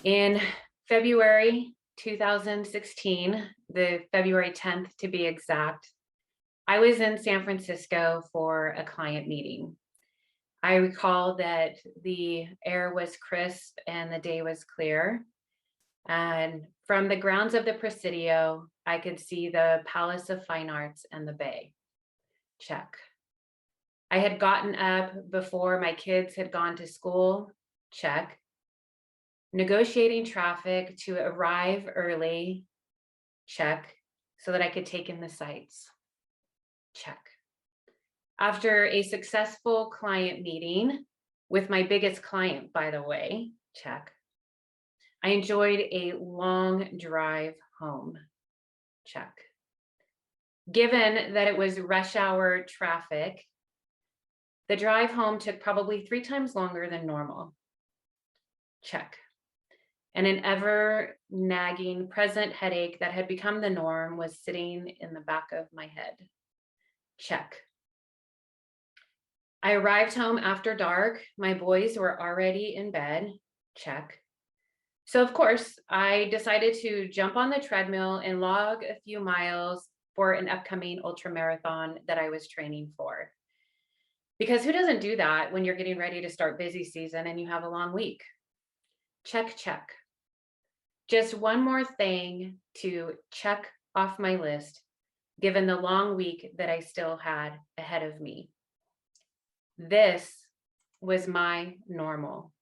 In February 2016, the February 10th to be exact, I was in San Francisco for a client meeting. I recall that the air was crisp and the day was clear. And from the grounds of the Presidio, I could see the Palace of Fine Arts and the bay. Check. I had gotten up before my kids had gone to school. Check. Negotiating traffic to arrive early. Check. So that I could take in the sights. Check. After a successful client meeting with my biggest client, by the way, check. I enjoyed a long drive home. Check. Given that it was rush hour traffic, the drive home took probably 3 times longer than normal. Check. And an ever nagging present headache that had become the norm was sitting in the back of my head. Check. I arrived home after dark. My boys were already in bed. Check. So of course, I decided to jump on the treadmill and log a few miles for an upcoming ultra marathon that I was training for. Because who doesn't do that when you're getting ready to start busy season and you have a long week? Check, check. Just one more thing to check off my list, given the long week that I still had ahead of me. This was my normal.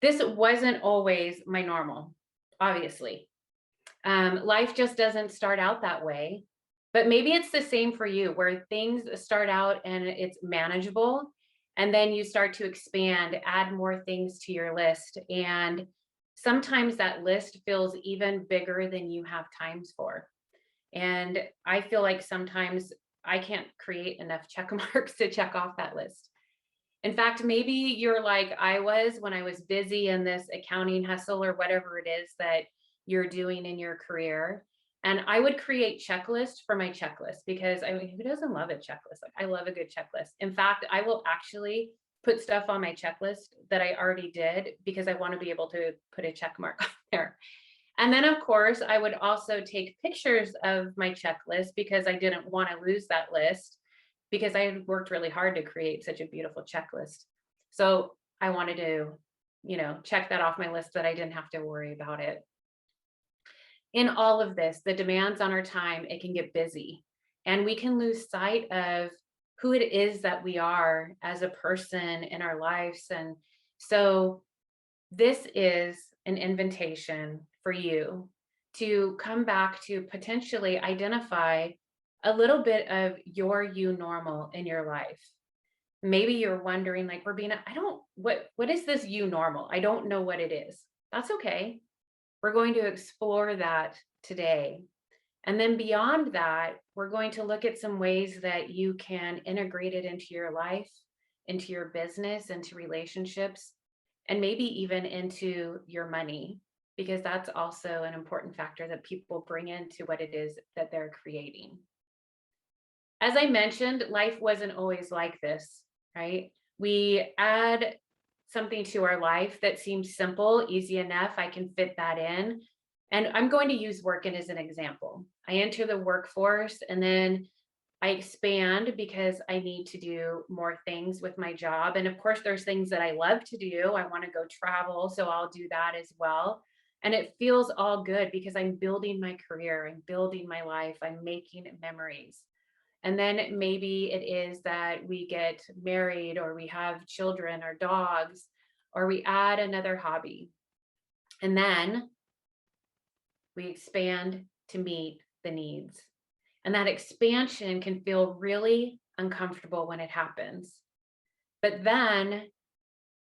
This wasn't always my normal, obviously. Life just doesn't start out that way, but maybe it's the same for you, where things start out and it's manageable, and then you start to expand, add more things to your list. And sometimes that list feels even bigger than you have times for. And I feel like sometimes I can't create enough check marks to check off that list. In fact, maybe you're like I was when I was busy in this accounting hustle or whatever it is that you're doing in your career. And I would create checklists for my checklist because I mean, who doesn't love a checklist? Like, I love a good checklist. In fact, I will actually put stuff on my checklist that I already did because I want to be able to put a check mark on there. And then, of course, I would also take pictures of my checklist because I didn't want to lose that list, because I had worked really hard to create such a beautiful checklist. So I wanted to, check that off my list that I didn't have to worry about it. In all of this, the demands on our time, it can get busy, and we can lose sight of who it is that we are as a person in our lives. And so this is an invitation for you to come back to potentially identify a little bit of your you normal in your life. Maybe you're wondering, like, Robina, what is this you normal? I don't know what it is. That's okay. We're going to explore that today. And then beyond that, we're going to look at some ways that you can integrate it into your life, into your business, into relationships, and maybe even into your money, because that's also an important factor that people bring into what it is that they're creating. As I mentioned, life wasn't always like this, right? We add something to our life that seems simple, easy enough. I can fit that in. And I'm going to use working as an example. I enter the workforce and then I expand because I need to do more things with my job. And of course, there's things that I love to do. I want to go travel, so I'll do that as well. And it feels all good because I'm building my career, I'm building my life, I'm making memories. And then maybe it is that we get married or we have children or dogs, or we add another hobby. And then we expand to meet the needs. And that expansion can feel really uncomfortable when it happens. But then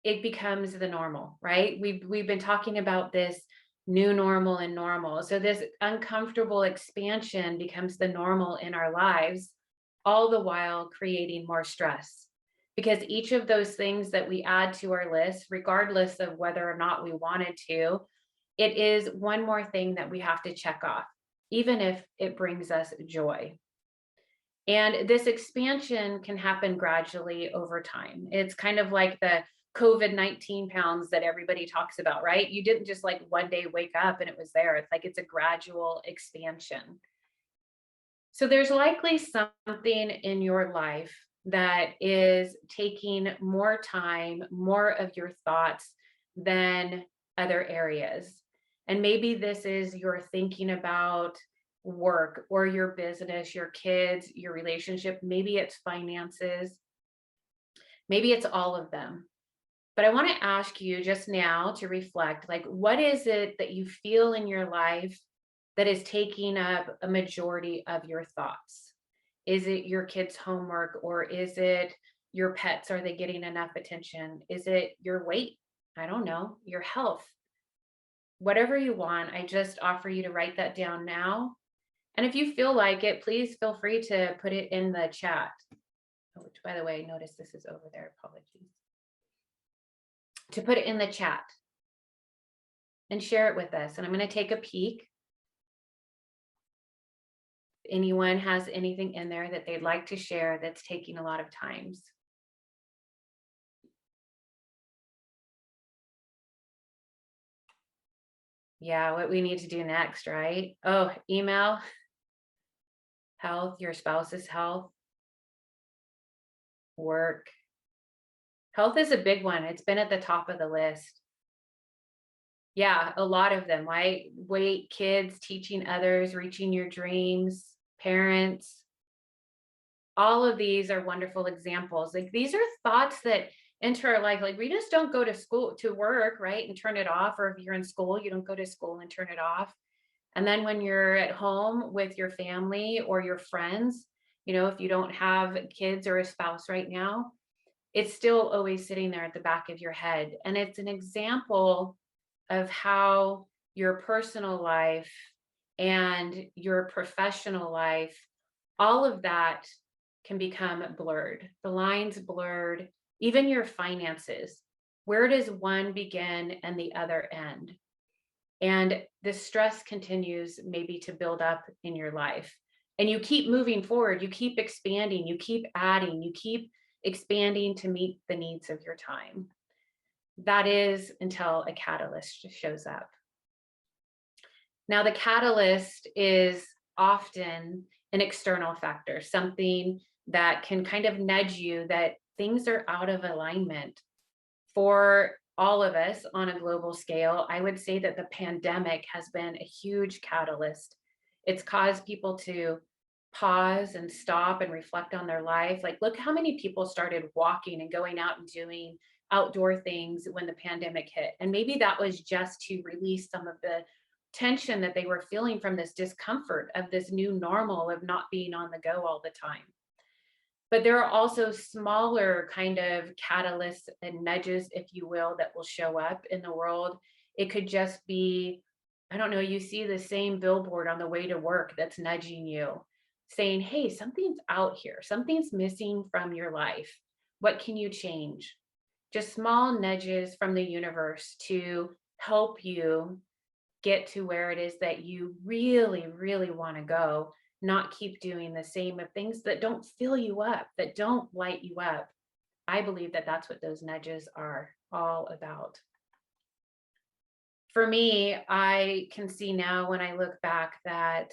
it becomes the normal, right? We've been talking about this new normal and normal. So this uncomfortable expansion becomes the normal in our lives, all the while creating more stress. Because each of those things that we add to our list, regardless of whether or not we wanted to, it is one more thing that we have to check off, even if it brings us joy. And this expansion can happen gradually over time. It's kind of like the COVID-19 pounds that everybody talks about, right? You didn't just like one day wake up and it was there. It's like it's a gradual expansion. So there's likely something in your life that is taking more time, more of your thoughts than other areas. And maybe this is you're thinking about work or your business, your kids, your relationship. Maybe it's finances. Maybe it's all of them. But I want to ask you just now to reflect, like, what is it that you feel in your life that is taking up a majority of your thoughts? Is it your kids' homework, or is it your pets? Are they getting enough attention? Is it your weight? I don't know, your health, whatever you want. I just offer you to write that down now. And if you feel like it, please feel free to put it in the chat. Oh, which, by the way, notice this is over there. Apologies. To put it in the chat and share it with us. And I'm going to take a peek. If anyone has anything in there that they'd like to share that's taking a lot of times. Yeah, what we need to do next, right? Oh, email, health, your spouse's health, work. Health is a big one. It's been at the top of the list. Yeah, a lot of them, right? Weight, kids, teaching others, reaching your dreams, parents. All of these are wonderful examples. Like, these are thoughts that enter our life. Like, we just don't go to school to work, right, and turn it off. Or if you're in school, you don't go to school and turn it off. And then when you're at home with your family or your friends, if you don't have kids or a spouse right now, it's still always sitting there at the back of your head. And it's an example of how your personal life and your professional life, all of that can become blurred. The lines blurred, even your finances. Where does one begin and the other end? And the stress continues maybe to build up in your life. And you keep moving forward, you keep expanding, you keep adding, you keep expanding to meet the needs of your time. That is until a catalyst shows up. Now, the catalyst is often an external factor, something that can kind of nudge you that things are out of alignment. For all of us on a global scale, I would say that the pandemic has been a huge catalyst. It's caused people to pause and stop and reflect on their life. Like, look how many people started walking and going out and doing outdoor things when the pandemic hit. And maybe that was just to release some of the tension that they were feeling from this discomfort of this new normal of not being on the go all the time. But there are also smaller kind of catalysts and nudges, if you will, that will show up in the world. It could just be, I don't know, you see the same billboard on the way to work that's nudging you, saying, hey, something's out here. Something's missing from your life. What can you change? Just small nudges from the universe to help you get to where it is that you really, really want to go, not keep doing the same of things that don't fill you up, that don't light you up. I believe that that's what those nudges are all about. For me, I can see now when I look back that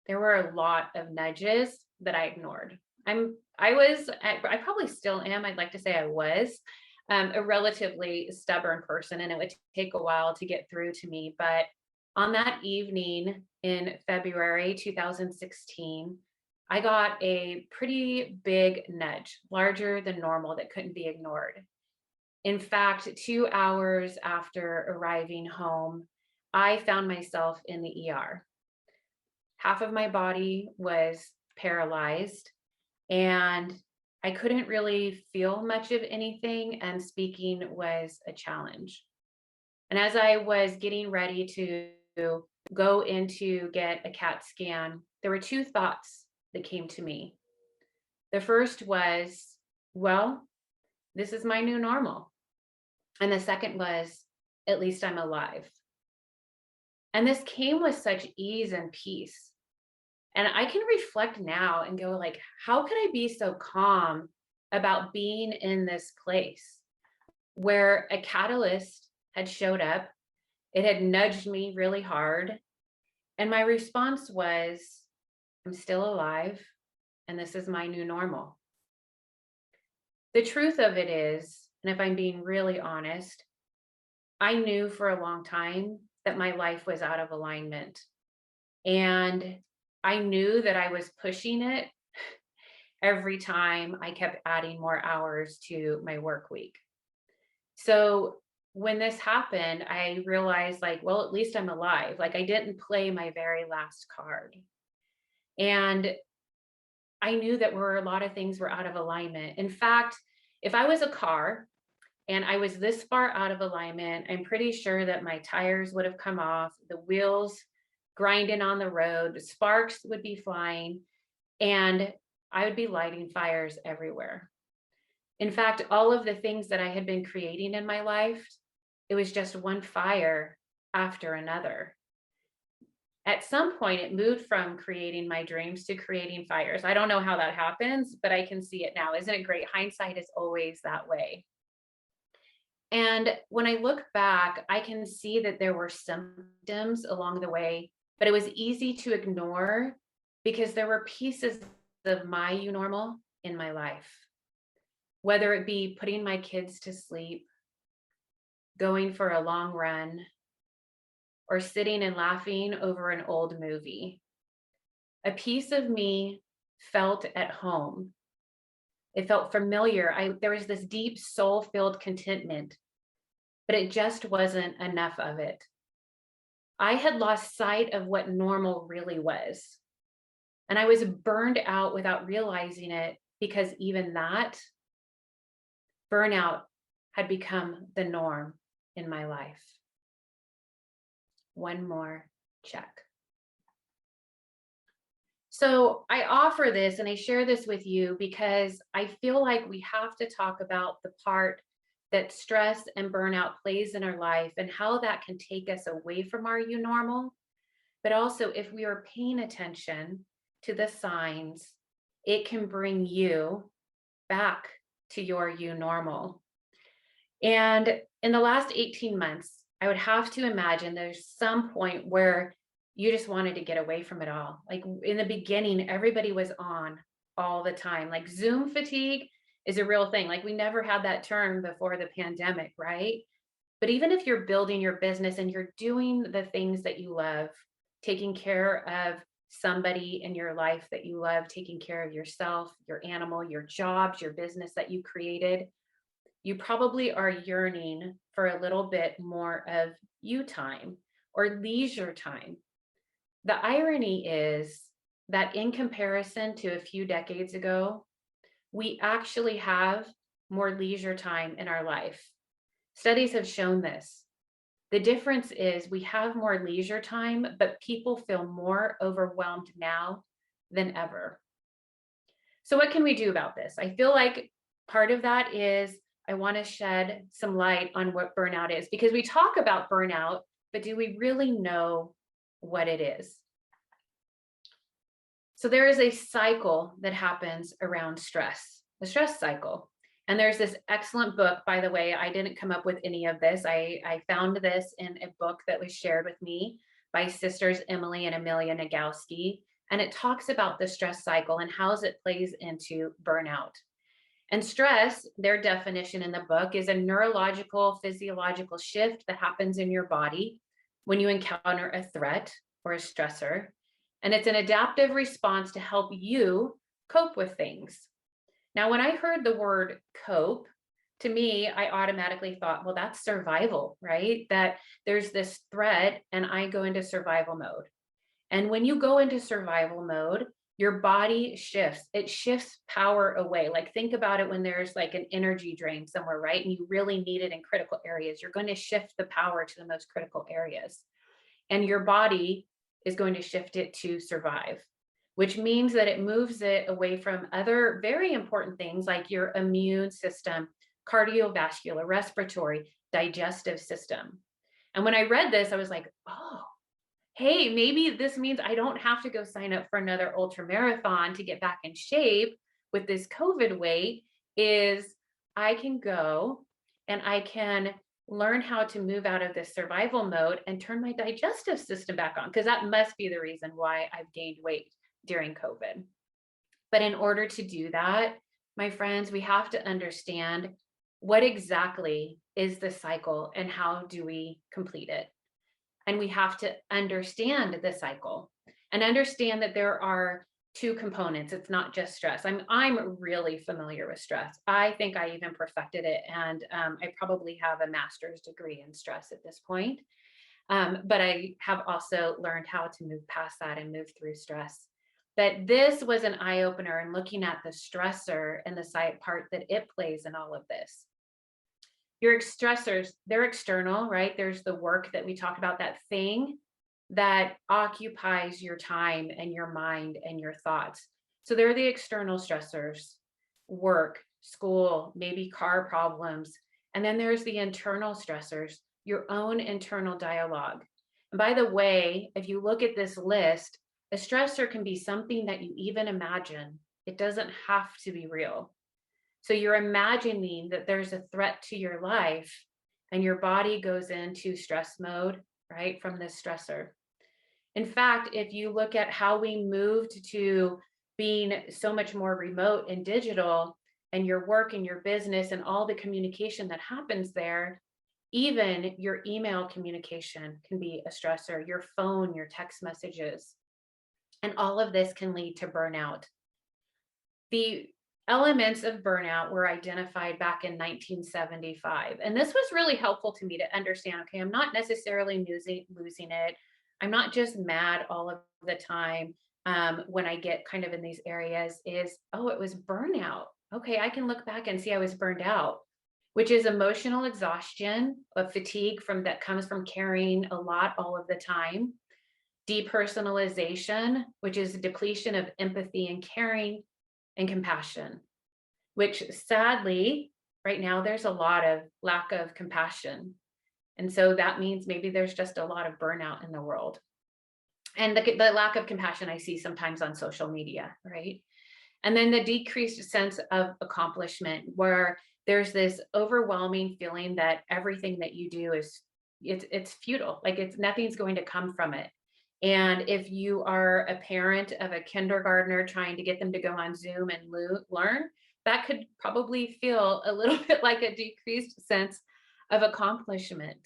there were a lot of nudges that I ignored. I probably still am. I'd like to say I was a relatively stubborn person, and it would take a while to get through to me. But on that evening in February 2016, I got a pretty big nudge, larger than normal, that couldn't be ignored. In fact, 2 hours after arriving home, I found myself in the ER. Half of my body was paralyzed, and I couldn't really feel much of anything, and speaking was a challenge. And as I was getting ready to go in to get a CAT scan, there were two thoughts that came to me. The first was, well, this is my new normal. And the second was, at least I'm alive. And this came with such ease and peace. And I can reflect now and go, like, how could I be so calm about being in this place? where a catalyst had showed up. It had nudged me really hard. And my response was, I'm still alive, and this is my new normal. The truth of it is, and if I'm being really honest, I knew for a long time that my life was out of alignment. And I knew that I was pushing it every time I kept adding more hours to my work week. So when this happened, I realized, like, well, at least I'm alive. Like, I didn't play my very last card. And I knew that were a lot of things were out of alignment. In fact, if I was a car and I was this far out of alignment, I'm pretty sure that my tires would have come off, the wheels grinding on the road, the sparks would be flying, and I would be lighting fires everywhere. In fact, all of the things that I had been creating in my life, it was just one fire after another. At some point, it moved from creating my dreams to creating fires. I don't know how that happens, but I can see it now. Isn't it great? Hindsight is always that way. And when I look back, I can see that there were symptoms along the way, but it was easy to ignore because there were pieces of my new normal in my life, whether it be putting my kids to sleep, going for a long run, or sitting and laughing over an old movie. A piece of me felt at home. It felt familiar. There was this deep soul-filled contentment, but it just wasn't enough of it. I had lost sight of what normal really was. And I was burned out without realizing it because even that burnout had become the norm in my life. One more check. So I offer this and I share this with you because I feel like we have to talk about the part that stress and burnout plays in our life and how that can take us away from our new normal. But also, if we are paying attention to the signs, it can bring you back to your new normal. And in the last 18 months, I would have to imagine there's some point where you just wanted to get away from it all. Like in the beginning, everybody was on all the time. Like Zoom fatigue is a real thing. Like we never had that term before the pandemic, right? But even if you're building your business and you're doing the things that you love, taking care of somebody in your life that you love, taking care of yourself, your animal, your jobs, your business that you created, you probably are yearning for a little bit more of you time or leisure time. The irony is that in comparison to a few decades ago, we actually have more leisure time in our life. Studies have shown this. The difference is we have more leisure time, but people feel more overwhelmed now than ever. So what can we do about this? I feel like part of that is I want to shed some light on what burnout is, because we talk about burnout, but do we really know what it is? So there is a cycle that happens around stress, the stress cycle. And there's this excellent book, by the way, I didn't come up with any of this. I found this in a book that was shared with me by sisters Emily and Amelia Nagowski. And it talks about the stress cycle and how it plays into burnout. And stress, their definition in the book, is a neurological, physiological shift that happens in your body when you encounter a threat or a stressor. And it's an adaptive response to help you cope with things. Now, when I heard the word cope, to me, I automatically thought, well, that's survival, right? That there's this threat and I go into survival mode. And when you go into survival mode, your body shifts. It shifts power away. Like think about it when there's like an energy drain somewhere, right? And you really need it in critical areas. You're going to shift the power to the most critical areas. And your body is going to shift it to survive, which means that it moves it away from other very important things like your immune system, cardiovascular, respiratory, digestive system. And when I read this, I was like, oh, hey, maybe this means I don't have to go sign up for another ultra marathon to get back in shape with this COVID weight. Is I can go and I can learn how to move out of this survival mode and turn my digestive system back on, because that must be the reason why I've gained weight during COVID. But in order to do that, my friends, we have to understand what exactly is the cycle and how do we complete it. And we have to understand the cycle and understand that there are two components. It's not just stress. I'm really familiar with stress. I think I even perfected it, and I probably have a master's degree in stress at this point. But I have also learned how to move past that and move through stress. But this was an eye opener in looking at the stressor and the side part that it plays in all of this. Your stressors, they're external, right? There's the work that we talk about, that thing that occupies your time and your mind and your thoughts. So they're the external stressors: work, school, maybe car problems. And then there's the internal stressors, your own internal dialogue. And by the way, if you look at this list, a stressor can be something that you even imagine. It doesn't have to be real. So you're imagining that there's a threat to your life and your body goes into stress mode, right, from this stressor. In fact, if you look at how we moved to being so much more remote and digital, and your work and your business and all the communication that happens there, even your email communication can be a stressor, your phone, your text messages, and all of this can lead to burnout. The elements of burnout were identified back in 1975. And this was really helpful to me to understand, okay, I'm not necessarily losing it. I'm not just mad all of the time when I get kind of in these areas oh, it was burnout. Okay, I can look back and see I was burned out, which is emotional exhaustion, of fatigue that comes from carrying a lot all of the time. Depersonalization, which is a depletion of empathy and caring, and compassion, which sadly, right now, there's a lot of lack of compassion. And so that means maybe there's just a lot of burnout in the world. And the lack of compassion I see sometimes on social media, right? And then the decreased sense of accomplishment, where there's this overwhelming feeling that everything that you do it's futile, like nothing's going to come from it. And if you are a parent of a kindergartner trying to get them to go on Zoom and learn, that could probably feel a little bit like a decreased sense of accomplishment.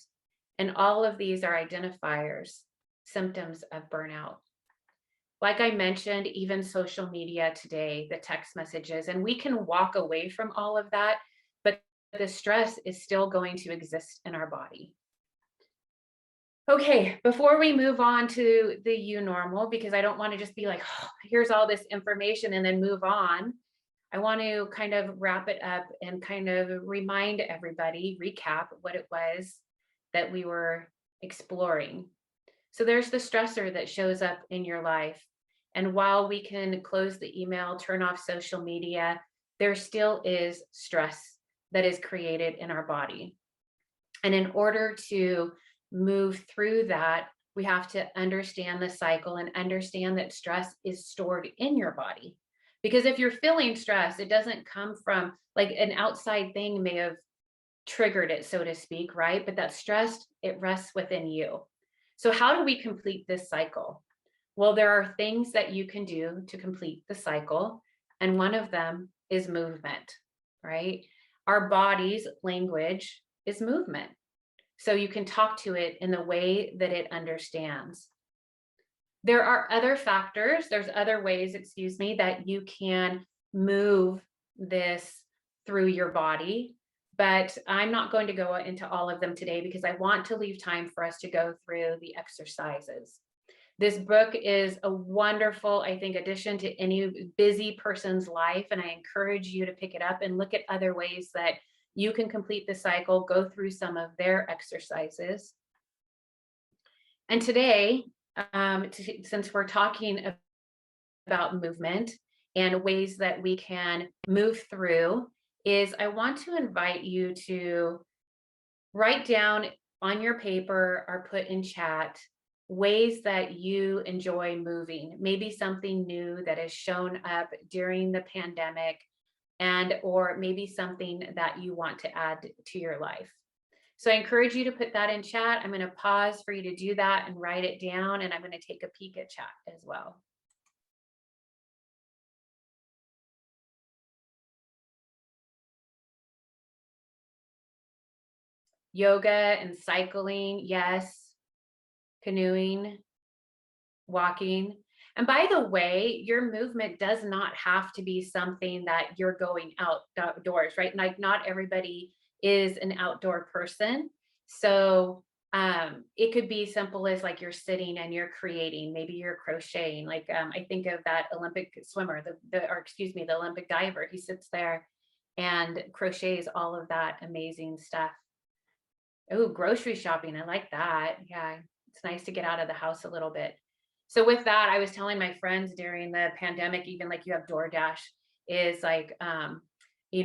And all of these are identifiers, symptoms of burnout. Like I mentioned, even social media today, the text messages, and we can walk away from all of that, but the stress is still going to exist in our body. Okay, before we move on to the you normal, because I don't want to just be like, oh, here's all this information and then move on. I want to kind of wrap it up and kind of remind everybody, recap what it was that we were exploring. So there's the stressor that shows up in your life. And while we can close the email, turn off social media, there still is stress that is created in our body. And in order to move through that, we have to understand the cycle and understand that stress is stored in your body. Because if you're feeling stress, it doesn't come from, like, an outside thing may have triggered it, so to speak, right? But that stress, it rests within you. So how do we complete this cycle? Well, there are things that you can do to complete the cycle. And one of them is movement, right? Our body's language is movement. So you can talk to it in the way that it understands. There are other factors, there's other ways, that you can move this through your body, but I'm not going to go into all of them today because I want to leave time for us to go through the exercises. This book is a wonderful, I think, addition to any busy person's life, and I encourage you to pick it up and look at other ways that you can complete the cycle, go through some of their exercises. And today, since we're talking about movement and ways that we can move through, I want to invite you to write down on your paper or put in chat ways that you enjoy moving, maybe something new that has shown up during the pandemic and or maybe something that you want to add to your life. So I encourage you to put that in chat. I'm going to pause for you to do that and write it down, and I'm going to take a peek at chat as well. Yoga and cycling, yes. Canoeing, walking. And by the way, your movement does not have to be something that you're going outdoors, right? Like not everybody is an outdoor person. So it could be simple as like you're sitting and you're creating, maybe you're crocheting. Like I think of that Olympic swimmer, the Olympic diver. He sits there and crochets all of that amazing stuff. Oh, grocery shopping. I like that. Yeah, it's nice to get out of the house a little bit. So with that, I was telling my friends during the pandemic, even like you have DoorDash is like,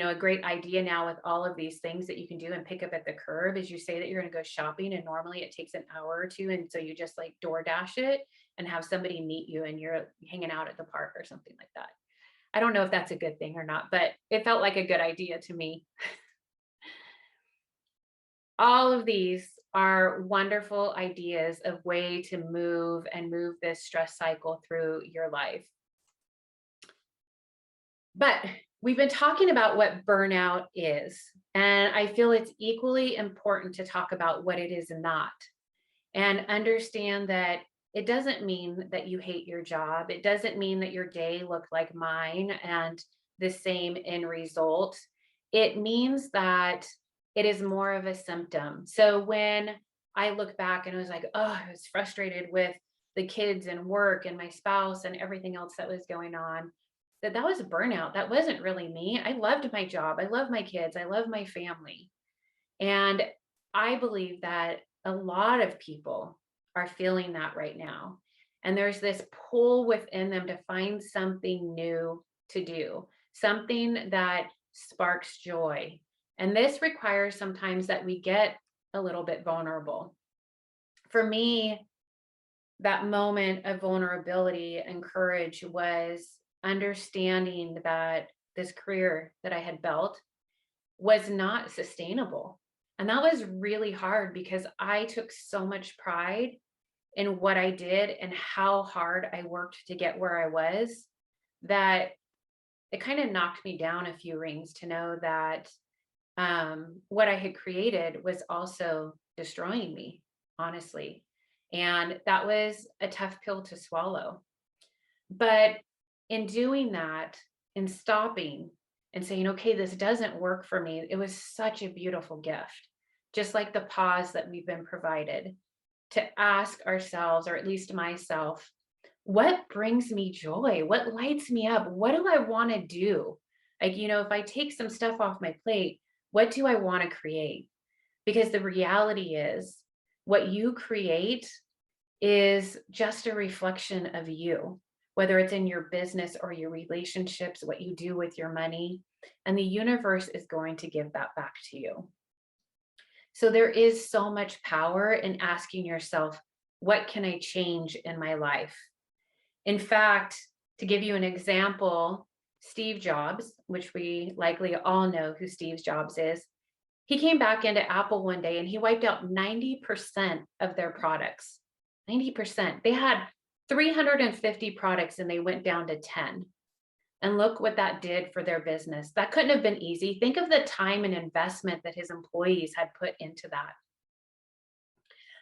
a great idea now with all of these things that you can do and pick up at the curb is you say that you're going to go shopping and normally it takes an hour or two. And so you just like DoorDash it and have somebody meet you and you're hanging out at the park or something like that. I don't know if that's a good thing or not, but it felt like a good idea to me. All of these are wonderful ideas of way to move this stress cycle through your life. But we've been talking about what burnout is, and I feel it's equally important to talk about what it is not and understand that it doesn't mean that you hate your job. It doesn't mean that your day looked like mine and the same end result. It means that it is more of a symptom. So when I look back and I was like, oh, I was frustrated with the kids and work and my spouse and everything else that was going on, that was burnout. That wasn't really me. I loved my job. I love my kids. I love my family. And I believe that a lot of people are feeling that right now. And there's this pull within them to find something new to do, something that sparks joy. And this requires sometimes that we get a little bit vulnerable. For me, that moment of vulnerability and courage was understanding that this career that I had built was not sustainable. And that was really hard because I took so much pride in what I did and how hard I worked to get where I was, that it kind of knocked me down a few rings to know that what I had created was also destroying me, honestly. And that was a tough pill to swallow. But in doing that, in stopping and saying, okay, this doesn't work for me, it was such a beautiful gift. Just like the pause that we've been provided to ask ourselves, or at least myself, what brings me joy? What lights me up? What do I want to do? Like, if I take some stuff off my plate, what do I want to create? Because the reality is, what you create is just a reflection of you, whether it's in your business or your relationships, what you do with your money, and the universe is going to give that back to you. So there is so much power in asking yourself, what can I change in my life? In fact, to give you an example, Steve Jobs, which we likely all know who Steve Jobs is, he came back into Apple one day and he wiped out 90% of their products. 90%. They had 350 products and they went down to 10. And look what that did for their business. That couldn't have been easy. Think of the time and investment that his employees had put into that.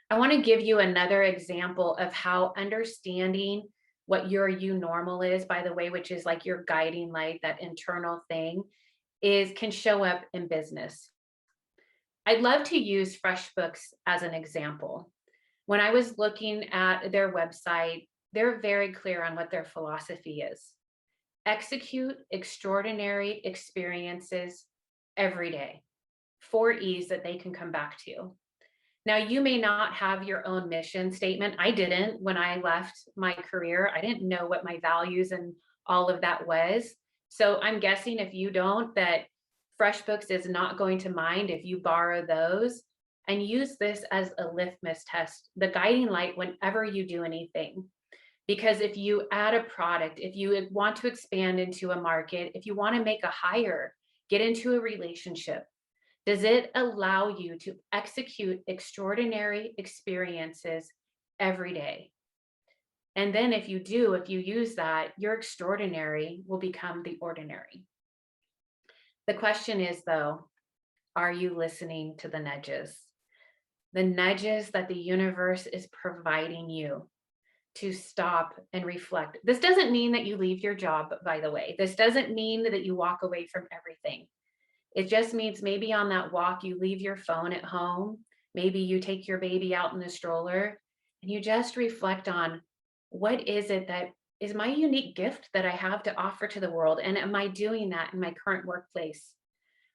I want to give you another example of how understanding what your you normal is, by the way, which is like your guiding light, that internal thing, can show up in business. I'd love to use FreshBooks as an example. When I was looking at their website, they're very clear on what their philosophy is. Execute extraordinary experiences every day. 4 E's that they can come back to. Now, you may not have your own mission statement. I didn't when I left my career. I didn't know what my values and all of that was. So I'm guessing if you don't, that FreshBooks is not going to mind if you borrow those and use this as a litmus test, the guiding light whenever you do anything. Because if you add a product, if you want to expand into a market, if you want to make a hire, get into a relationship, does it allow you to execute extraordinary experiences every day? And then if you do, if you use that, your extraordinary will become the ordinary. The question is, though, are you listening to the nudges? The nudges that the universe is providing you to stop and reflect. This doesn't mean that you leave your job, by the way. This doesn't mean that you walk away from everything. It just means maybe on that walk, you leave your phone at home. Maybe you take your baby out in the stroller and you just reflect on, what is it that is my unique gift that I have to offer to the world? And am I doing that in my current workplace?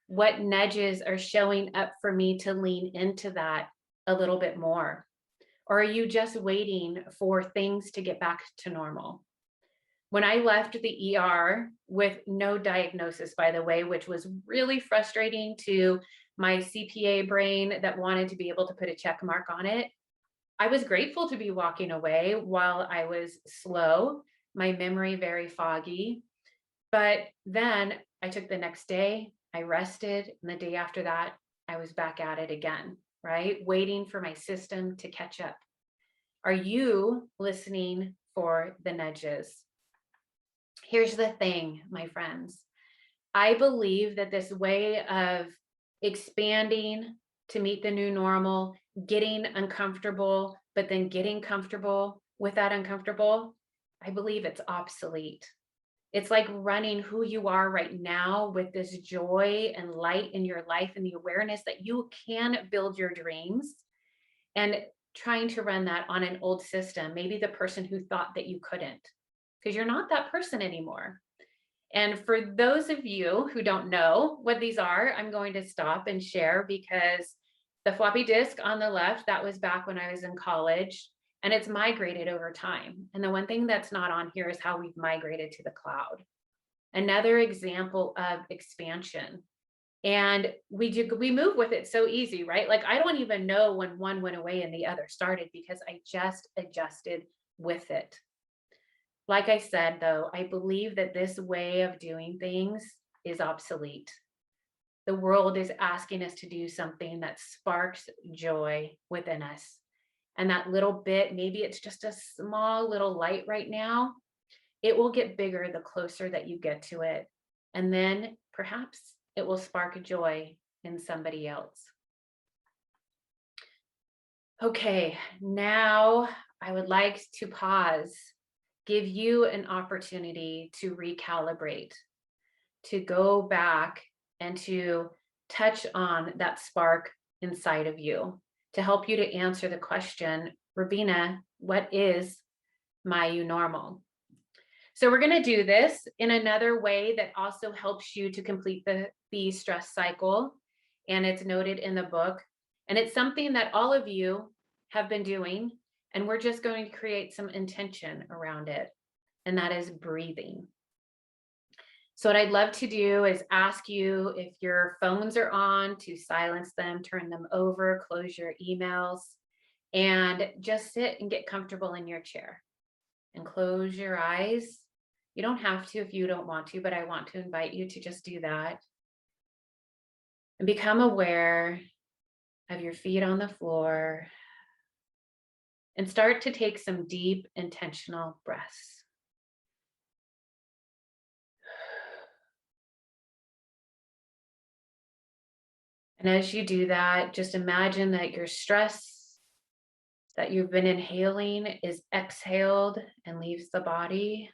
What nudges are showing up for me to lean into that a little bit more? Or are you just waiting for things to get back to normal? When I left the ER with no diagnosis, by the way, which was really frustrating to my CPA brain that wanted to be able to put a check mark on it, I was grateful to be walking away while I was slow, my memory very foggy. But then I took the next day, I rested, and the day after that, I was back at it again, right? Waiting for my system to catch up. Are you listening for the nudges? Here's the thing, my friends. I believe that this way of expanding to meet the new normal, getting uncomfortable, but then getting comfortable with that uncomfortable, I believe it's obsolete. It's like running who you are right now with this joy and light in your life and the awareness that you can build your dreams, and trying to run that on an old system, maybe the person who thought that you couldn't, because you're not that person anymore. And for those of you who don't know what these are, I'm going to stop and share, because the floppy disk on the left, that was back when I was in college, and it's migrated over time. And the one thing that's not on here is how we've migrated to the cloud. Another example of expansion. And we move with it so easy, right? Like, I don't even know when one went away and the other started, because I just adjusted with it. Like I said, though, I believe that this way of doing things is obsolete. The world is asking us to do something that sparks joy within us. And that little bit, maybe it's just a small little light right now, it will get bigger the closer that you get to it. And then perhaps it will spark joy in somebody else. Okay, now I would like to pause, give you an opportunity to recalibrate, to go back and to touch on that spark inside of you, to help you to answer the question, Robina, what is my new normal? So we're going to do this in another way that also helps you to complete the stress cycle. And it's noted in the book. And it's something that all of you have been doing. And we're just going to create some intention around it. And that is breathing. So what I'd love to do is ask you, if your phones are on, to silence them, turn them over, close your emails, and just sit and get comfortable in your chair and close your eyes. You don't have to if you don't want to, but I want to invite you to just do that. And become aware of your feet on the floor, and start to take some deep, intentional breaths. And as you do that, just imagine that your stress that you've been inhaling is exhaled and leaves the body.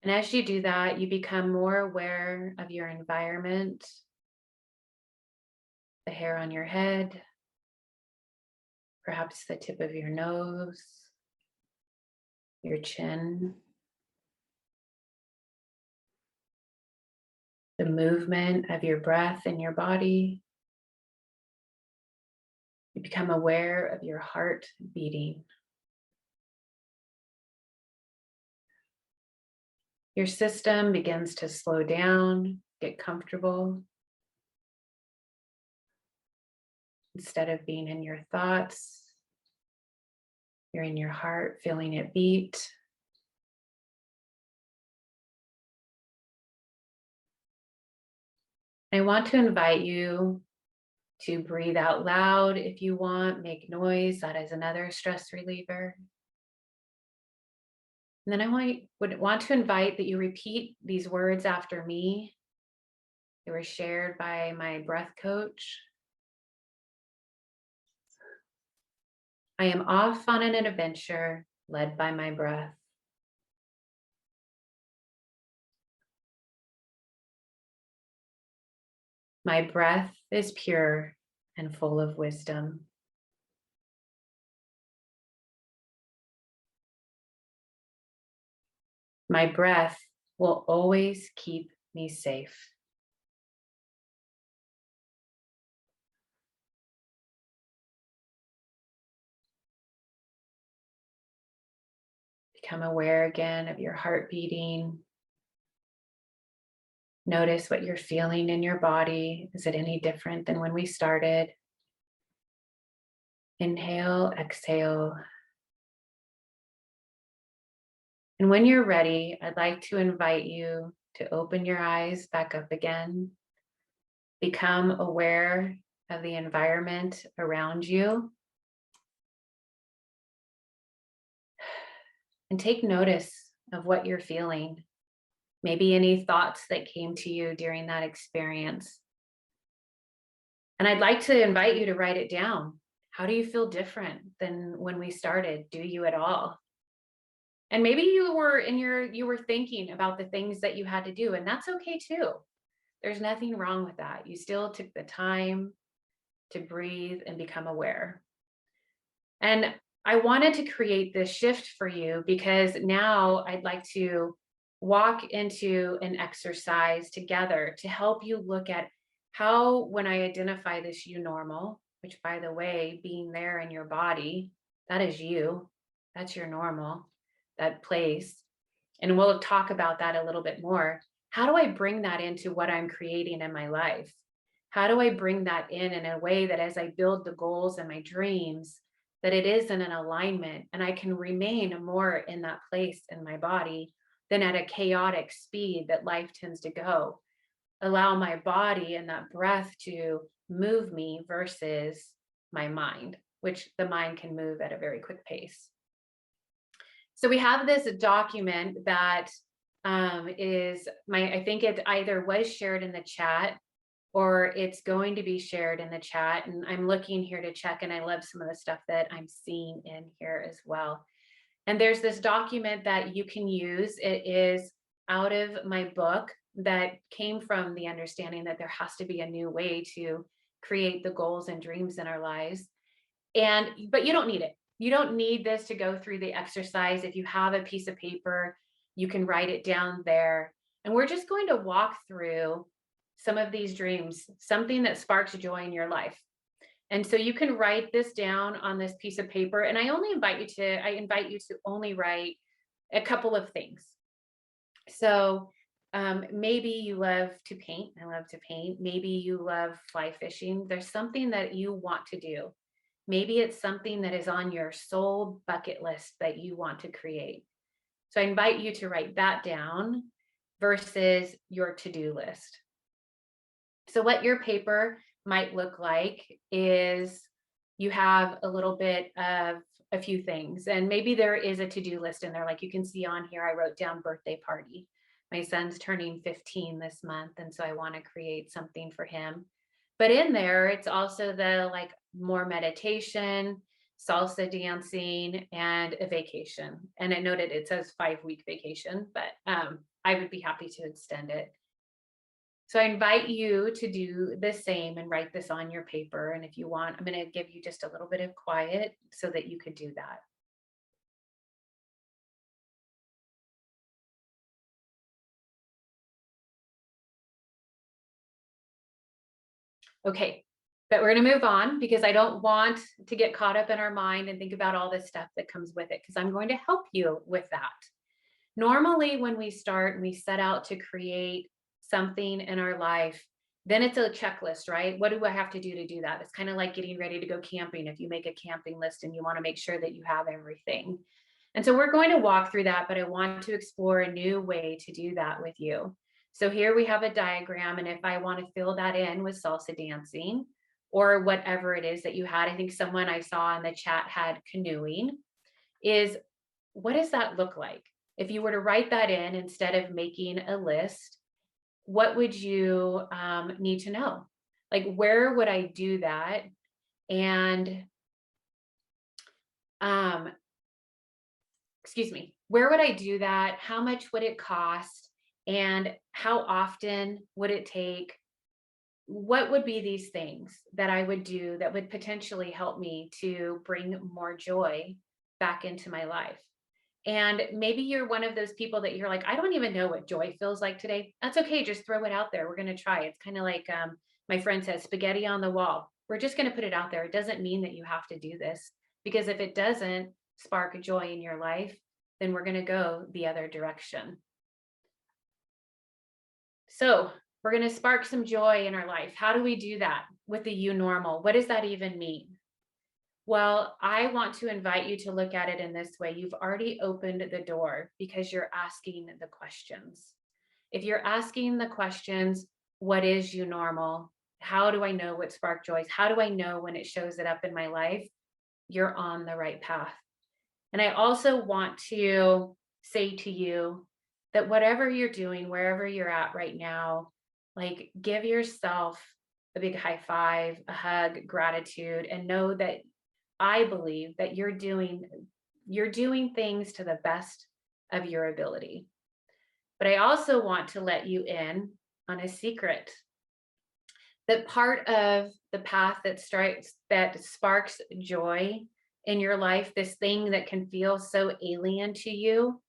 And as you do that, you become more aware of your environment, the hair on your head, perhaps the tip of your nose, your chin, the movement of your breath in your body. You become aware of your heart beating. Your system begins to slow down, get comfortable. Instead of being in your thoughts, you're in your heart, feeling it beat. I want to invite you to breathe out loud if you want, make noise. That is another stress reliever. And then I would want to invite that you repeat these words after me. They were shared by my breath coach. I am off on an adventure led by my breath. My breath is pure and full of wisdom. My breath will always keep me safe. Become aware again of your heart beating. Notice what you're feeling in your body. Is it any different than when we started? Inhale, exhale. And when you're ready, I'd like to invite you to open your eyes back up again. Become aware of the environment around you. And take notice of what you're feeling. Maybe any thoughts that came to you during that experience. And I'd like to invite you to write it down. How do you feel different than when we started? Do you at all? And maybe you were thinking about the things that you had to do, and that's okay too. There's nothing wrong with that. You still took the time to breathe and become aware. And I wanted to create this shift for you because now I'd like to walk into an exercise together to help you look at how, when I identify this you normal, which by the way, being there in your body, that is you, that's your normal, that place. And we'll talk about that a little bit more. How do I bring that into what I'm creating in my life? How do I bring that in a way that as I build the goals and my dreams, that it is in an alignment and I can remain more in that place in my body than at a chaotic speed that life tends to go. Allow my body and that breath to move me versus my mind, which the mind can move at a very quick pace. So we have this document that I think it either was shared in the chat or it's going to be shared in the chat. And I'm looking here to check, and I love some of the stuff that I'm seeing in here as well. And there's this document that you can use. It is out of my book that came from the understanding that there has to be a new way to create the goals and dreams in our lives. But you don't need it. You don't need this to go through the exercise. If you have a piece of paper, you can write it down there. And we're just going to walk through some of these dreams, something that sparks joy in your life. And so you can write this down on this piece of paper. And I invite you to only write a couple of things. So maybe you love to paint. I love to paint. Maybe you love fly fishing. There's something that you want to do. Maybe it's something that is on your soul bucket list that you want to create. So I invite you to write that down versus your to-do list. So what your paper might look like is you have a little bit of a few things, and maybe there is a to-do list in there. Like you can see on here, I wrote down birthday party. My son's turning 15 this month, and so I want to create something for him. But in there, it's also the like more meditation, salsa dancing, and a vacation. And I noted it says 5-week vacation, but I would be happy to extend it. So I invite you to do the same and write this on your paper. And if you want, I'm going to give you just a little bit of quiet so that you could do that. Okay, but we're going to move on because I don't want to get caught up in our mind and think about all this stuff that comes with it, because I'm going to help you with that. Normally, when we start and we set out to create something in our life, then it's a checklist, right? What do I have to do that? It's kind of like getting ready to go camping. If you make a camping list and you want to make sure that you have everything. And so we're going to walk through that, but I want to explore a new way to do that with you. So here we have a diagram, and if I want to fill that in with salsa dancing or whatever it is that you had, I think someone I saw in the chat had canoeing, is what does that look like? If you were to write that in instead of making a list, what would you need to know? Like, where would I do that? And excuse me, where would I do that? How much would it cost? And how often would it take? What would be these things that I would do that would potentially help me to bring more joy back into my life? And maybe you're one of those people that you're like, I don't even know what joy feels like today. That's okay. Just throw it out there. We're going to try. It's kind of like my friend says, spaghetti on the wall. We're just going to put it out there. It doesn't mean that you have to do this, because if it doesn't spark joy in your life, then we're going to go the other direction. So we're going to spark some joy in our life. How do we do that with the you normal? What does that even mean? Well, I want to invite you to look at it in this way. You've already opened the door because you're asking the questions. If you're asking the questions, what is you normal? How do I know what spark joys? How do I know when it shows it up in my life? You're on the right path. And I also want to say to you that whatever you're doing, wherever you're at right now, like, give yourself a big high five, a hug, gratitude, and know that I believe that you're doing things to the best of your ability. But I also want to let you in on a secret, that part of the path that sparks joy in your life, this thing that can feel so alien to you,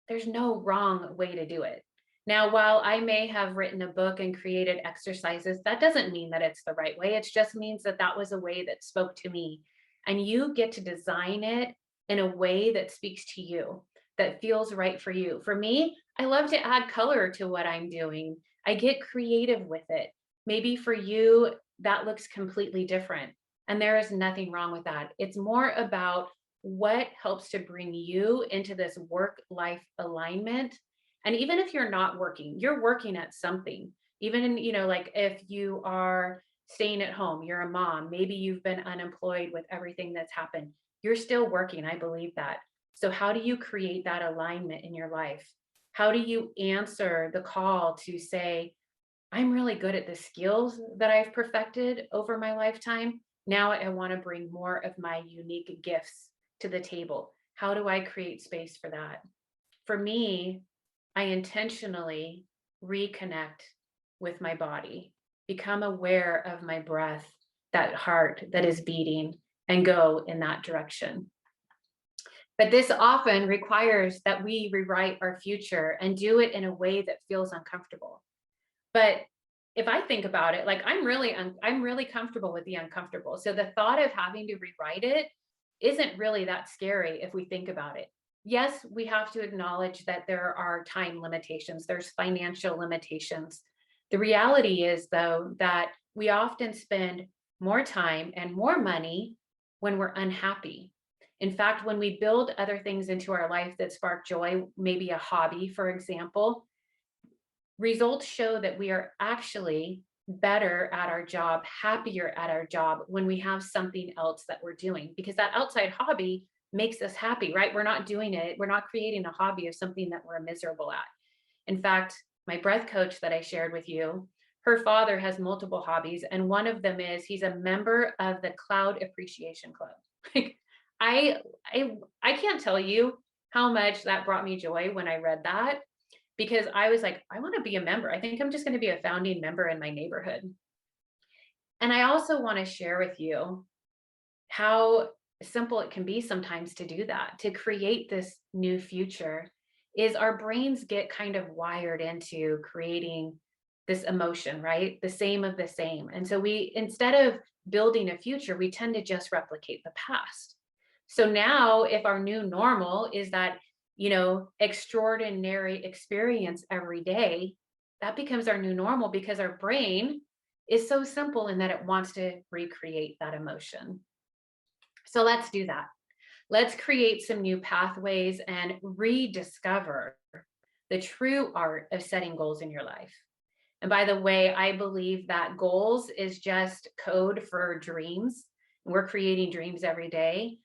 there's no wrong way to do it. Now, while I may have written a book and created exercises, that doesn't mean that it's the right way. It just means that that was a way that spoke to me. And you get to design it in a way that speaks to you, that feels right for you. For me, I love to add color to what I'm doing. I get creative with it. Maybe for you, that looks completely different. And there is nothing wrong with that. It's more about what helps to bring you into this work-life alignment. And even if you're not working, you're working at something. Even in, like if you are staying at home, you're a mom, maybe you've been unemployed with everything that's happened, you're still working. I believe that. So how do you create that alignment in your life? How do you answer the call to say, I'm really good at the skills that I've perfected over my lifetime. Now I want to bring more of my unique gifts to the table. How do I create space for that? For me, I intentionally reconnect with my body, become aware of my breath, that heart that is beating, and go in that direction. But this often requires that we rewrite our future and do it in a way that feels uncomfortable. But if I think about it, like I'm really comfortable with the uncomfortable. So the thought of having to rewrite it isn't really that scary if we think about it. Yes, we have to acknowledge that there are time limitations, there's financial limitations. The reality is, though, that we often spend more time and more money when we're unhappy. In fact, when we build other things into our life that spark joy, maybe a hobby, for example, results show that we are actually better at our job, happier at our job when we have something else that we're doing, because that outside hobby makes us happy, right? We're not doing it. We're not creating a hobby of something that we're miserable at. In fact, my breath coach that I shared with you, her father has multiple hobbies. And one of them is he's a member of the Cloud Appreciation Club. Like I can't tell you how much that brought me joy when I read that, because I was like, I want to be a member. I think I'm just going to be a founding member in my neighborhood. And I also want to share with you how simple it can be sometimes to do that, to create this new future. Is our brains get kind of wired into creating this emotion, right? The same of the same. And so we, instead of building a future, we tend to just replicate the past. So now if our new normal is that extraordinary experience every day, that becomes our new normal because our brain is so simple in that it wants to recreate that emotion. So let's do that. Let's create some new pathways and rediscover the true art of setting goals in your life. And by the way, I believe that goals is just code for dreams. We're creating dreams every day.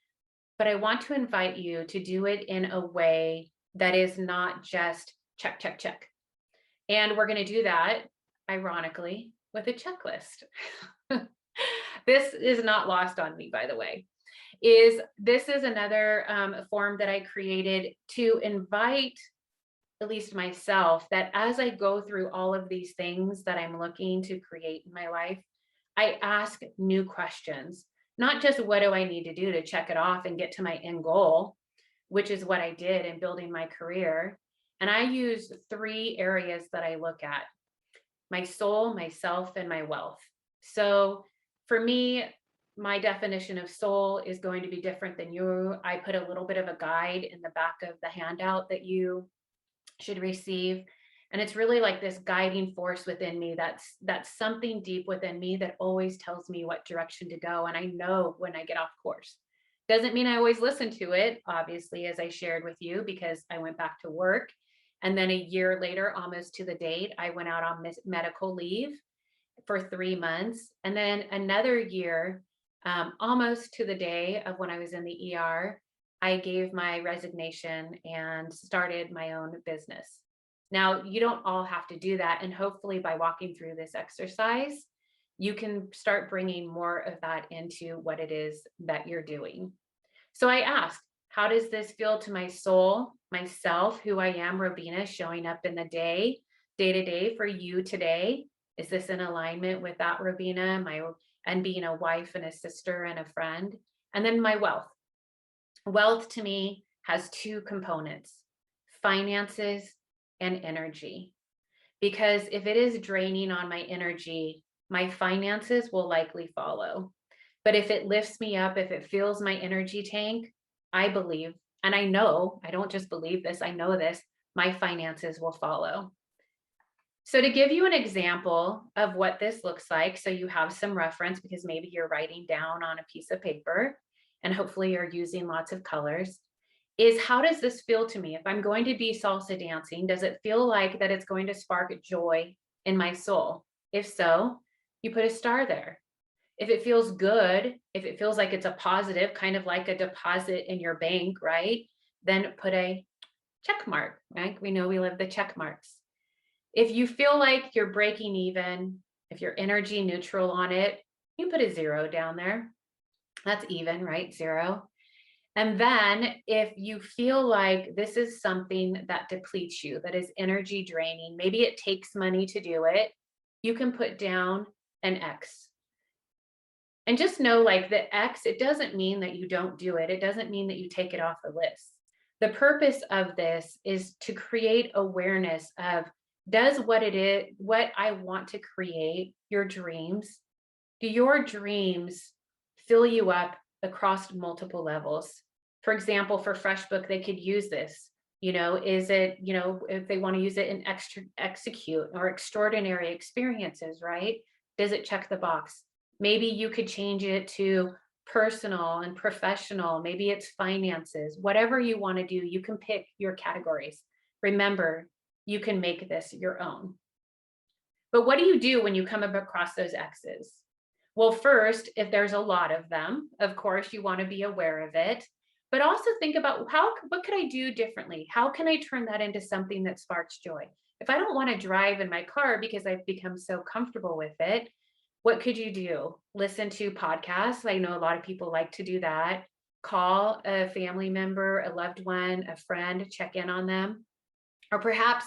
But I want to invite you to do it in a way that is not just check, check, check. And we're going to do that, ironically, with a checklist. This is not lost on me, by the way. This is another form that I created to invite at least myself, that as I go through all of these things that I'm looking to create in my life, I ask new questions, not just what do I need to do to check it off and get to my end goal, which is what I did in building my career. And I use 3 areas that I look at: my soul, myself, and my wealth. So for me, my definition of soul is going to be different than you. I put a little bit of a guide in the back of the handout that you should receive. And it's really like this guiding force within me. That's something deep within me that always tells me what direction to go. And I know when I get off course. Doesn't mean I always listen to it, obviously, as I shared with you, because I went back to work. And then a year later, almost to the date, I went out on medical leave for 3 months. And then another year, almost to the day of when I was in the ER, I gave my resignation and started my own business. Now, you don't all have to do that. And hopefully, by walking through this exercise, you can start bringing more of that into what it is that you're doing. So I asked, how does this feel to my soul, myself, who I am, Robina, showing up in the day to day for you today? Is this in alignment with that, Robina, and being a wife and a sister and a friend? And then my wealth. Wealth to me has 2 components: finances and energy. Because if it is draining on my energy, my finances will likely follow. But if it lifts me up, if it fills my energy tank, I believe, and I know, I don't just believe this, I know this, my finances will follow. So to give you an example of what this looks like, so you have some reference, because maybe you're writing down on a piece of paper and hopefully you're using lots of colors, is how does this feel to me? If I'm going to be salsa dancing, does it feel like that it's going to spark joy in my soul? If so, you put a star there. If it feels good, if it feels like it's a positive, kind of like a deposit in your bank, right? Then put a check mark, right? We know we love the check marks. If you feel like you're breaking even, if you're energy neutral on it, you put a 0 down there. That's even, right? 0. And then if you feel like this is something that depletes you, that is energy draining, maybe it takes money to do it, you can put down an X. And just know, like, the X, it doesn't mean that you don't do it. It doesn't mean that you take it off the list. The purpose of this is to create awareness of, does what it is, what I want to create, your dreams, do your dreams fill you up across multiple levels? For example, for FreshBook, they could use this. Is it, if they want to use it in execute or extraordinary experiences, right? Does it check the box? Maybe you could change it to personal and professional. Maybe it's finances. Whatever you want to do, you can pick your categories. Remember, you can make this your own. But what do you do when you come up across those X's? Well, first, if there's a lot of them, of course, you want to be aware of it, but also think about what could I do differently? How can I turn that into something that sparks joy? If I don't want to drive in my car because I've become so comfortable with it, what could you do? Listen to podcasts. I know a lot of people like to do that. Call a family member, a loved one, a friend, check in on them. Or perhaps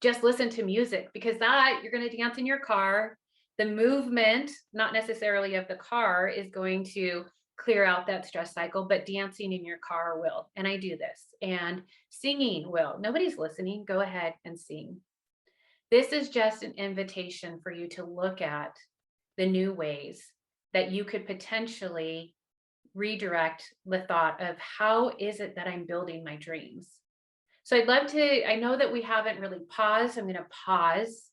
just listen to music, because that you're going to dance in your car. The movement, not necessarily of the car, is going to clear out that stress cycle, but dancing in your car will. And I do this. And singing will. Nobody's listening. Go ahead and sing. This is just an invitation for you to look at the new ways that you could potentially redirect the thought of, how is it that I'm building my dreams? So I'd love to, I know that we haven't really paused. I'm going to pause.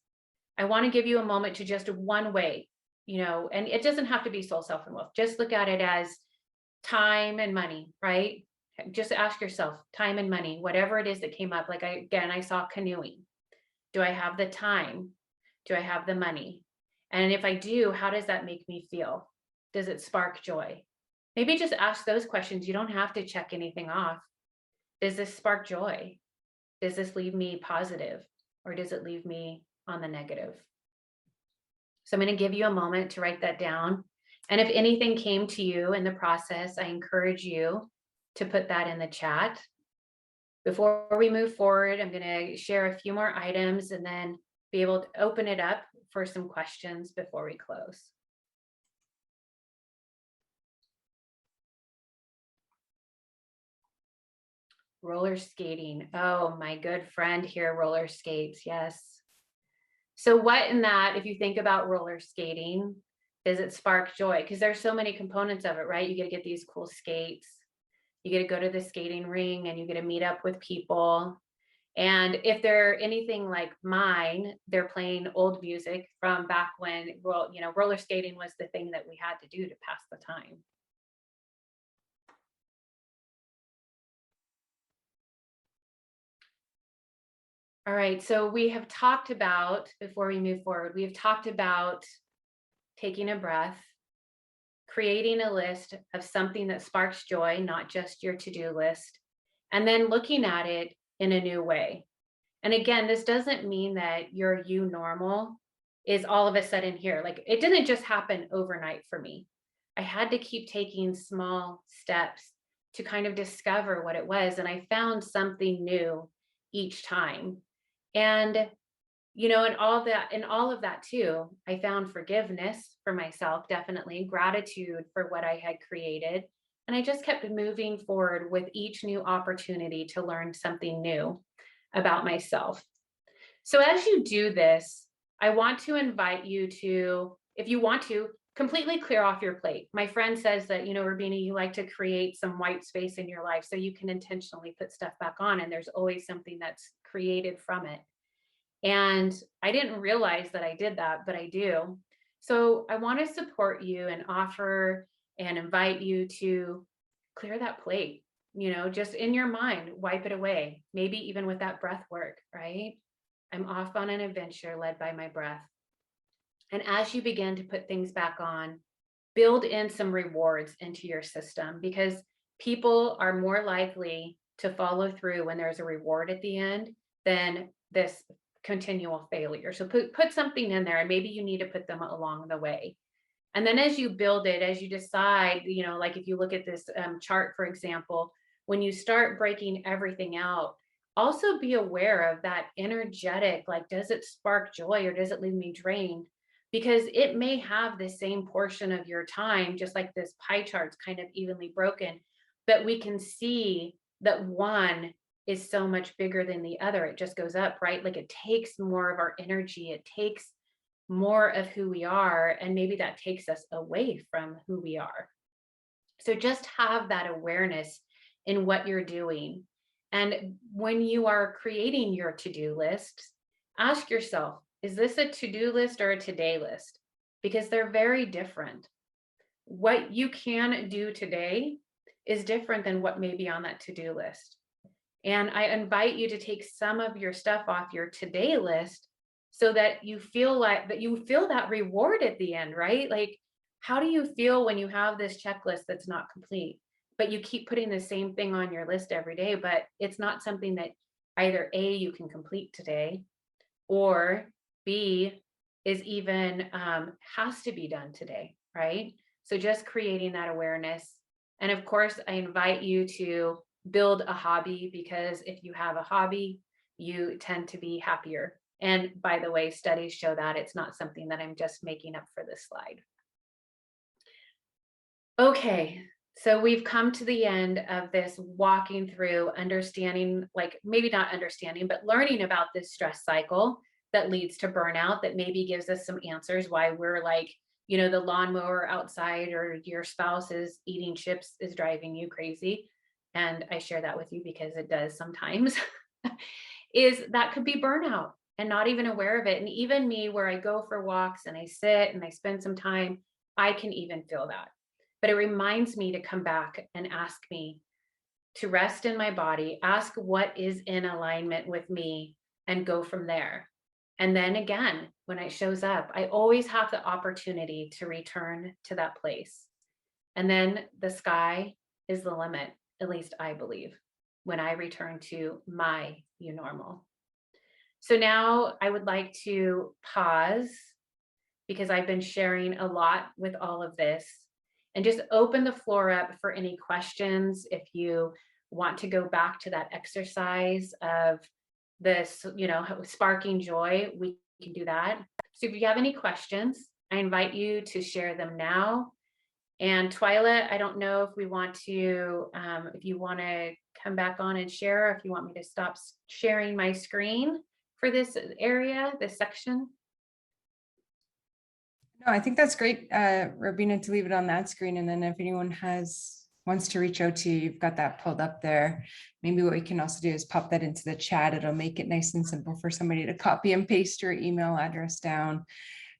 I want to give you a moment to just one way, and it doesn't have to be soul, self, and wealth. Just look at it as time and money, right? Just ask yourself, time and money, whatever it is that came up. Like I saw canoeing. Do I have the time? Do I have the money? And if I do, how does that make me feel? Does it spark joy? Maybe just ask those questions. You don't have to check anything off. Does this spark joy? Does this leave me positive, or does it leave me on the negative? So I'm going to give you a moment to write that down. And if anything came to you in the process, I encourage you to put that in the chat. Before we move forward, I'm going to share a few more items and then be able to open it up for some questions before we close. Roller skating. Oh, my good friend here roller skates. Yes. So what in that, if you think about roller skating, does it spark joy? Because there's so many components of it, right? You get to get these cool skates. You get to go to the skating ring and you get to meet up with people. And if they're anything like mine, they're playing old music from back when, roller skating was the thing that we had to do to pass the time. All right, so we have talked about, before we move forward, we have talked about taking a breath, creating a list of something that sparks joy, not just your to-do list, and then looking at it in a new way. And again, this doesn't mean that your you normal is all of a sudden here. Like it didn't just happen overnight for me. I had to keep taking small steps to kind of discover what it was. And I found something new each time. And in all of that too, I found forgiveness for myself, definitely gratitude for what I had created. And I just kept moving forward with each new opportunity to learn something new about myself. So as you do this, I want to invite you to, if you want to, completely clear off your plate. My friend says that, Robina, you like to create some white space in your life so you can intentionally put stuff back on, and there's always something that's created from it. And I didn't realize that I did that, but I do. So I want to support you and offer and invite you to clear that plate, just in your mind, wipe it away, maybe even with that breath work, right? I'm off on an adventure led by my breath. And as you begin to put things back on, build in some rewards into your system, because people are more likely to follow through when there's a reward at the end than this continual failure. So put something in there, and maybe you need to put them along the way. And then as you build it, as you decide, like if you look at this chart, for example, when you start breaking everything out, also be aware of that energetic, like, does it spark joy or does it leave me drained? Because it may have the same portion of your time, just like this pie chart's kind of evenly broken, but we can see that one is so much bigger than the other. It just goes up, right? Like it takes more of our energy. It takes more of who we are, and maybe that takes us away from who we are. So just have that awareness in what you're doing. And when you are creating your to-do list, ask yourself, is this a to-do list or a today list? Because they're very different. What you can do today is different than what may be on that to-do list. And I invite you to take some of your stuff off your today list so that you feel that reward at the end, right? Like, how do you feel when you have this checklist that's not complete, but you keep putting the same thing on your list every day, but it's not something that either A, you can complete today, or B, is even has to be done today, right? So just creating that awareness. And of course, I invite you to build a hobby, because if you have a hobby, you tend to be happier. And by the way, studies show that. It's not something that I'm just making up for this slide. Okay, so we've come to the end of this walking through understanding, like maybe not understanding, but learning about this stress cycle that leads to burnout, that maybe gives us some answers why we're like, the lawnmower outside or your spouse is eating chips is driving you crazy. And I share that with you because it does sometimes. is that could be burnout and not even aware of it. And even me, where I go for walks and I sit and I spend some time, I can even feel that. But it reminds me to come back and ask me to rest in my body, ask what is in alignment with me, and go from there. And then again, when it shows up, I always have the opportunity to return to that place. And then the sky is the limit, at least I believe, when I return to my new normal. So now I would like to pause because I've been sharing a lot with all of this and just open the floor up for any questions. If you want to go back to that exercise of this, sparking joy, we can do that. So if you have any questions, I invite you to share them now. And Twyla, I don't know if we want to, if you want to come back on and share, or if you want me to stop sharing my screen for this area, this section. No, I think that's great, Robina, to leave it on that screen. And then if anyone wants to reach out to you, you've got that pulled up there. Maybe what we can also do is pop that into the chat. It'll make it nice and simple for somebody to copy and paste your email address down.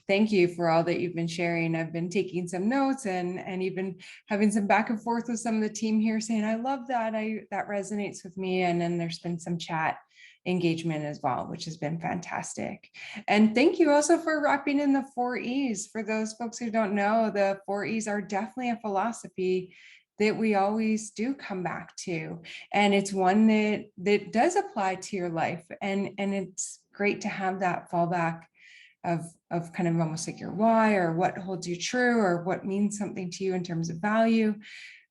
Thank you for all that you've been sharing. I've been taking some notes and even having some back and forth with some of the team here saying, I love that. That resonates with me. And then there's been some chat engagement as well, which has been fantastic. And thank you also for wrapping in the 4 E's. For those folks who don't know, the 4 E's are definitely a philosophy that we always do come back to. And it's one that does apply to your life. And it's great to have that fallback of kind of almost like your why, or what holds you true, or what means something to you in terms of value.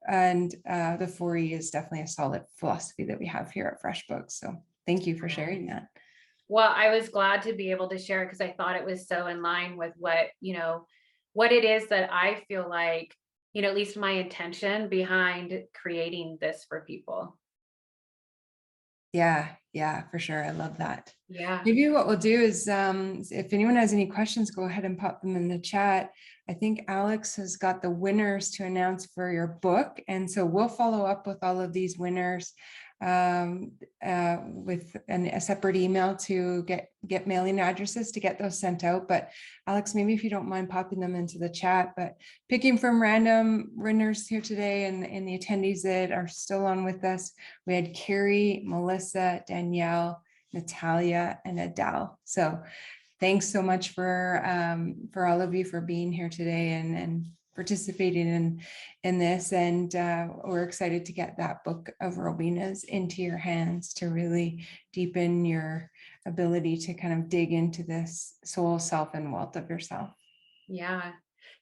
And the 4E is definitely a solid philosophy that we have here at FreshBooks. So thank you for sharing that. Well, I was glad to be able to share it because I thought it was so in line with what it is that I feel like, at least my intention behind creating this for people. Yeah, for sure. I love that. Yeah. Maybe what we'll do is, if anyone has any questions, go ahead and pop them in the chat. I think Alex has got the winners to announce for your book. And so we'll follow up with all of these winners with a separate email to get mailing addresses to get those sent out. But Alex, maybe if you don't mind popping them into the chat, but picking from random winners here today and the attendees that are still on with us, we had Carrie, Melissa, Danielle, Natalia, and Adele. So thanks so much for all of you for being here today and participating in this. And we're excited to get that book of Robina's into your hands to really deepen your ability to kind of dig into this soul, self, and wealth of yourself. Yeah.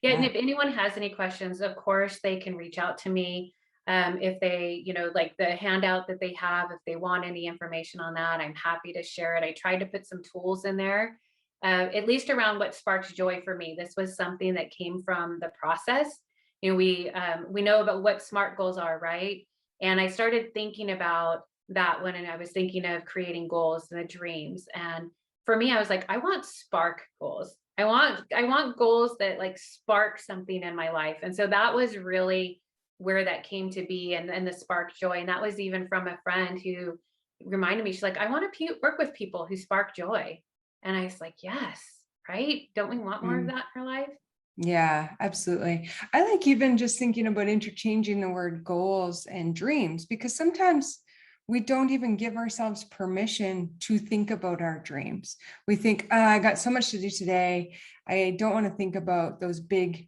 And if anyone has any questions, of course, they can reach out to me. If they, like the handout that they have, if they want any information on that, I'm happy to share it. I tried to put some tools in there, at least around what sparks joy for me. This was something that came from the process. We know about what SMART goals are, right? And I started thinking about that when I was thinking of creating goals and the dreams. And for me, I was like, I want spark goals. I want goals that like spark something in my life. And so that was really where that came to be, and the spark joy. And that was even from a friend who reminded me, she's like, I want to work with people who spark joy. And I was like, yes, right? Don't we want more of that in our life? Yeah, absolutely. I like even just thinking about interchanging the word goals and dreams, because sometimes we don't even give ourselves permission to think about our dreams. We think, I got so much to do today. I don't want to think about those big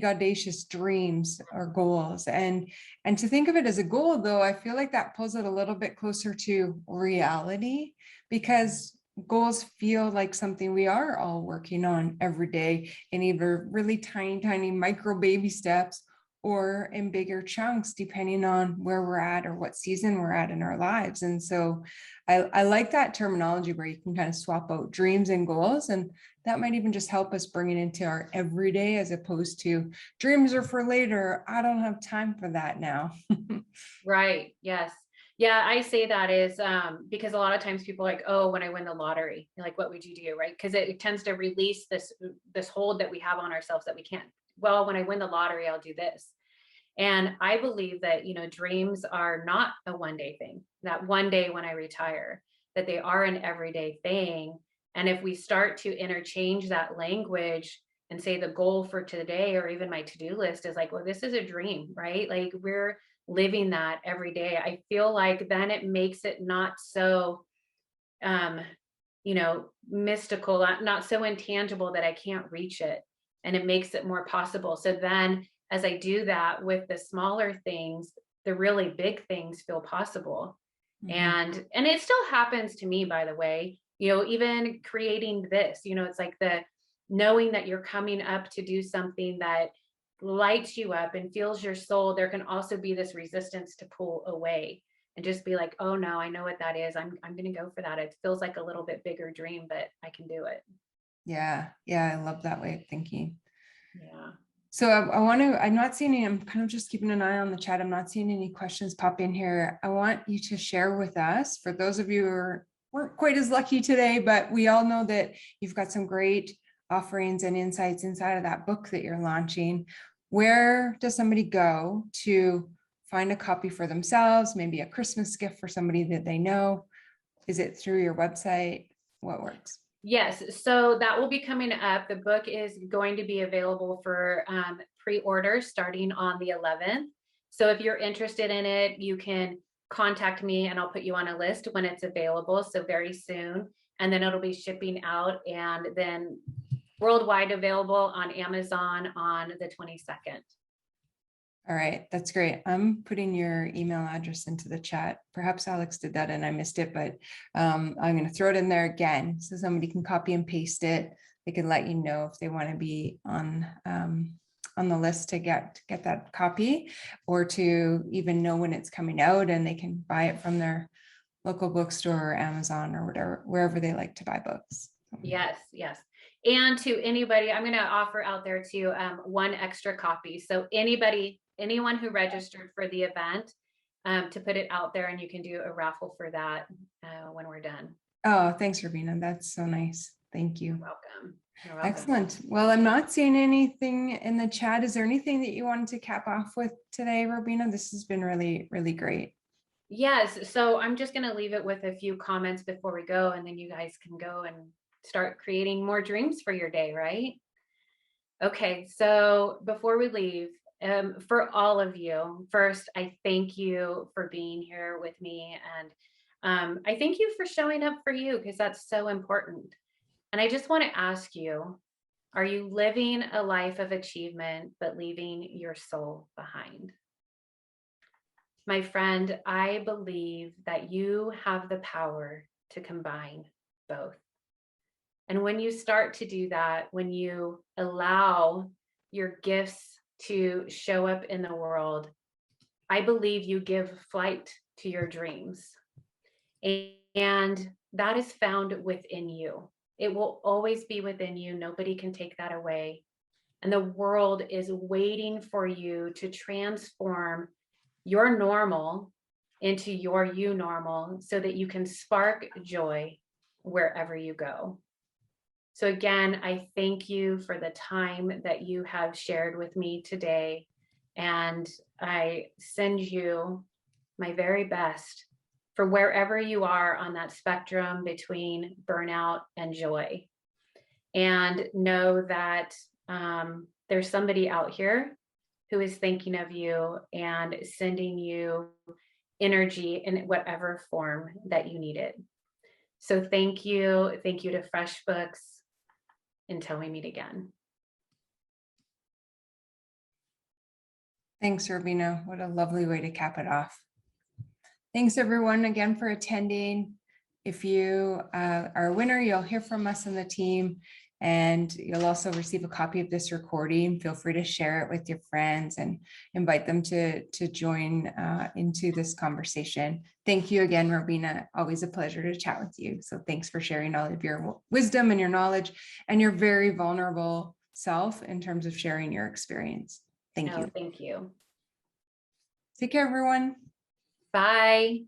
audacious dreams or goals. And to think of it as a goal, though, I feel like that pulls it a little bit closer to reality, because goals feel like something we are all working on every day in either really tiny micro baby steps or in bigger chunks, depending on where we're at or what season we're at in our lives. And so I like that terminology where you can kind of swap out dreams and goals, and that might even just help us bring it into our everyday, as opposed to dreams are for later. I don't have time for that now. Right. Yes. Yeah, I say that is because a lot of times people are like, oh, when I win the lottery, you're like, what would you do? Right. Because it tends to release this hold that we have on ourselves that we can't. Well, when I win the lottery, I'll do this. And I believe that, dreams are not a one-day thing, that one day when I retire, that they are an everyday thing. And if we start to interchange that language and say the goal for today, or even my to-do list is like, well, this is a dream, right? Like we're living that every day. I feel like then it makes it not so, um, mystical, not so intangible that I can't reach it. And it makes it more possible. So then as I do that with the smaller things, the really big things feel possible. Mhm. And it still happens to me, by the way, even creating this, it's like the knowing that you're coming up to do something that lights you up and feels your soul. There can also be this resistance to pull away and just be like, oh no, I know what that is. I'm going to go for that. It feels like a little bit bigger dream, but I can do it. Yeah. Yeah. I love that way of thinking. Yeah. So I want to, I'm not seeing any, I'm kind of just keeping an eye on the chat. I'm not seeing any questions pop in here. I want you to share with us, for those of you who weren't quite as lucky today, but we all know that you've got some great offerings and insights inside of that book that you're launching. Where does somebody go to find a copy for themselves, maybe a Christmas gift for somebody that they know? Is it through your website? What works? Yes, so that will be coming up. The book is going to be available for pre-order starting on the 11th. So if you're interested in it, you can contact me and I'll put you on a list when it's available. So very soon. And then it'll be shipping out and then worldwide available on Amazon on the 22nd. All right, that's great. I'm putting your email address into the chat. Perhaps Alex did that and I missed it, but I'm going to throw it in there again so somebody can copy and paste it. They can let you know if they want to be on the list to get that copy, or to even know when it's coming out, and they can buy it from their local bookstore or Amazon or whatever, wherever they like to buy books. Yes, yes. And to anybody, I'm going to offer out there too one extra copy. So anyone who registered for the event, to put it out there, and you can do a raffle for that when we're done. Oh, thanks, Robina. That's so nice. Thank you. You're welcome. You're welcome. Excellent. Well, I'm not seeing anything in the chat. Is there anything that you wanted to cap off with today, Robina? This has been really, really great. Yes. So I'm just going to leave it with a few comments before we go, and then you guys can go and start creating more dreams for your day, right? Okay. So before we leave, for all of you, first, I thank you for being here with me. And I thank you for showing up for you, because that's so important. And I just want to ask you, are you living a life of achievement, but leaving your soul behind? My friend, I believe that you have the power to combine both. And when you start to do that, when you allow your gifts to show up in the world, I believe you give flight to your dreams. And that is found within you. It will always be within you. Nobody can take that away. And the world is waiting for you to transform your normal into your you normal, so that you can spark joy wherever you go. So again, I thank you for the time that you have shared with me today. And I send you my very best for wherever you are on that spectrum between burnout and joy. And know that there's somebody out here who is thinking of you and sending you energy in whatever form that you need it. So thank you. Thank you to FreshBooks. Until we meet again. Thanks, Robina. What a lovely way to cap it off. Thanks, everyone, again for attending. If you are a winner, you'll hear from us on the team, and you'll also receive a copy of this recording. Feel free to share it with your friends and invite them to join into this conversation. Thank you again, Robina. Always a pleasure to chat with you. So thanks for sharing all of your wisdom and your knowledge and your very vulnerable self in terms of sharing your experience. Thank you. Thank you. Take care, everyone. Bye.